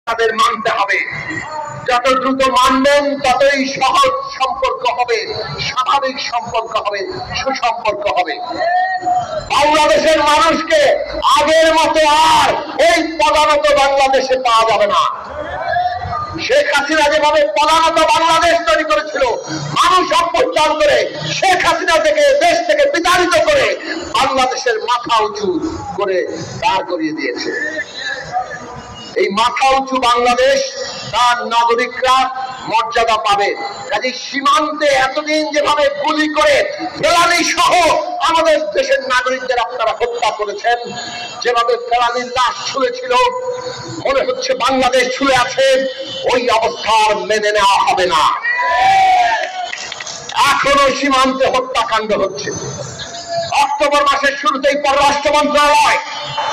তাদের মানতে হবে। যত দ্রুত মানবেন ততই সহজ সম্পর্ক হবে, স্বাভাবিক সম্পর্ক হবে, সুসম্পর্ক হবে। বাংলাদেশের মানুষকে আগের মতো আর এই প্রধানত বাংলাদেশে পাওয়া যাবে না। শেখ হাসিনা যেভাবে প্রধানত বাংলাদেশ তৈরি করেছিল, মানুষ অভ্যুত্থান করে শেখ হাসিনা থেকে দেশ থেকে বিতাড়িত করে বাংলাদেশের মাথা উঁচু করে দাঁড় করিয়ে দিয়েছে। এই মাথা উঁচু বাংলাদেশ, তার নাগরিকরা মর্যাদা পাবে। কাজে সীমান্তে এতদিন যেভাবে গুলি করে ফেলানি সহ আমাদের দেশের নাগরিকদের আপনারা হত্যা করেছেন, যেভাবে ফেলানির লাশ ঝুলেছিল, মনে হচ্ছে বাংলাদেশ ঝুলে আছে, ওই অবস্থার মেনে নেওয়া হবে না। এখনো সীমান্তে হত্যাকাণ্ড হচ্ছে। অক্টোবর মাসের শুরুতেই পররাষ্ট্র মন্ত্রণালয়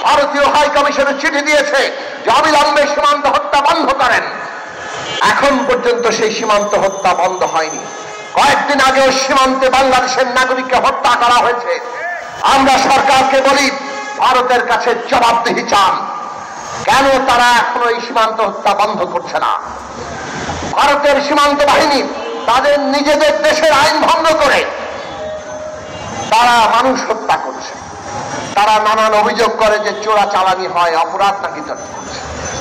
ভারতীয় হাই কমিশনের চিঠি দিয়েছে যে অবিলম্বে সীমান্ত হত্যা বন্ধ করেন। এখন পর্যন্ত সেই সীমান্ত হত্যা বন্ধ হয়নি। কয়েকদিন আগেও সীমান্তে বাংলাদেশের নাগরিককে হত্যা করা হয়েছে। আমরা সরকারকে বলি, ভারতের কাছে জবাবদিহি চান, কেন তারা এখনো এই সীমান্ত হত্যা বন্ধ করছে না? ভারতের সীমান্ত বাহিনী তাদের নিজেদের দেশের আইন ভঙ্গ করে তারা মানুষ হত্যা করছে। তারা নানান অভিযোগ করে যে চোরাচালানি হয়, অপরাধ নাকি করছে।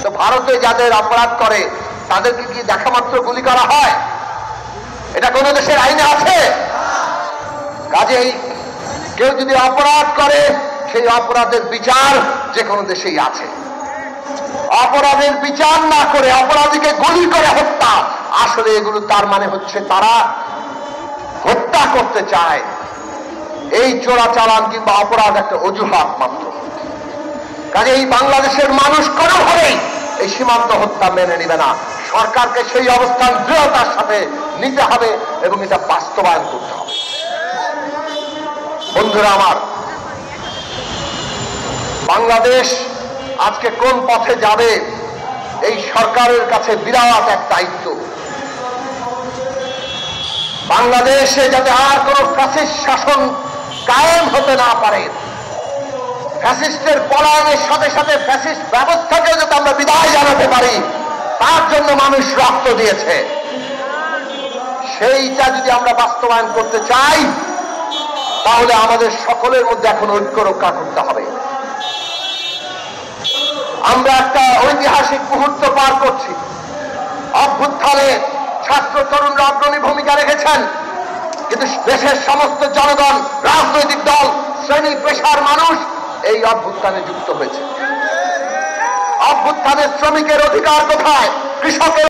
তো ভারতে যাদের অপরাধ করে তাদেরকে কি দেখা মাত্র গুলি করা হয়? এটা কোন দেশের আইনে আছে? কাজেই কেউ যদি অপরাধ করে, সেই অপরাধের বিচার যে কোনো দেশেই আছে। অপরাধের বিচার না করে অপরাধীকে গুলি করে হত্যা, আসলে এগুলো তার মানে হচ্ছে তারা হত্যা করতে চায়। এই চোরাচালান কিংবা অপরাধ একটা অজুহাত মাত্র। কাজে এই বাংলাদেশের মানুষ কোনোভাবেই এই সীমান্ত হত্যা মেনে নিবে না। সরকারকে সেই অবস্থান দৃঢ়তার সাথে নিতে হবে এবং এটা বাস্তবায়ন করতে হবে। বন্ধুরা আমার, বাংলাদেশ আজকে কোন পথে যাবে, এই সরকারের কাছে বিরাট এক দায়িত্ব। বাংলাদেশে যাতে আর কোন ফ্যাসিস্ট শাসন কায়েম হতে না পারে, ফ্যাসিস্টের পলায়নের সাথে সাথে ফ্যাসিস্ট ব্যবস্থাকে যাতে আমরা বিদায় জানাতে পারি, তার জন্য মানুষ রক্ত দিয়েছে। সেইটা যদি আমরা বাস্তবায়ন করতে চাই, তাহলে আমাদের সকলের মধ্যে এখন ঐক্য রক্ষা করতে হবে। আমরা একটা ঐতিহাসিক মুহূর্ত পার করছি। অভ্যুত্থানে ছাত্র তরুণরা অগ্রণী ভূমিকা রেখেছেন, কিন্তু দেশের সমস্ত জনগণ, রাজনৈতিক দল, শ্রেণী পেশার মানুষ এই অভ্যুত্থানে যুক্ত হয়েছে। অভ্যুত্থানের শ্রমিকের অধিকার কোথায়? কৃষকের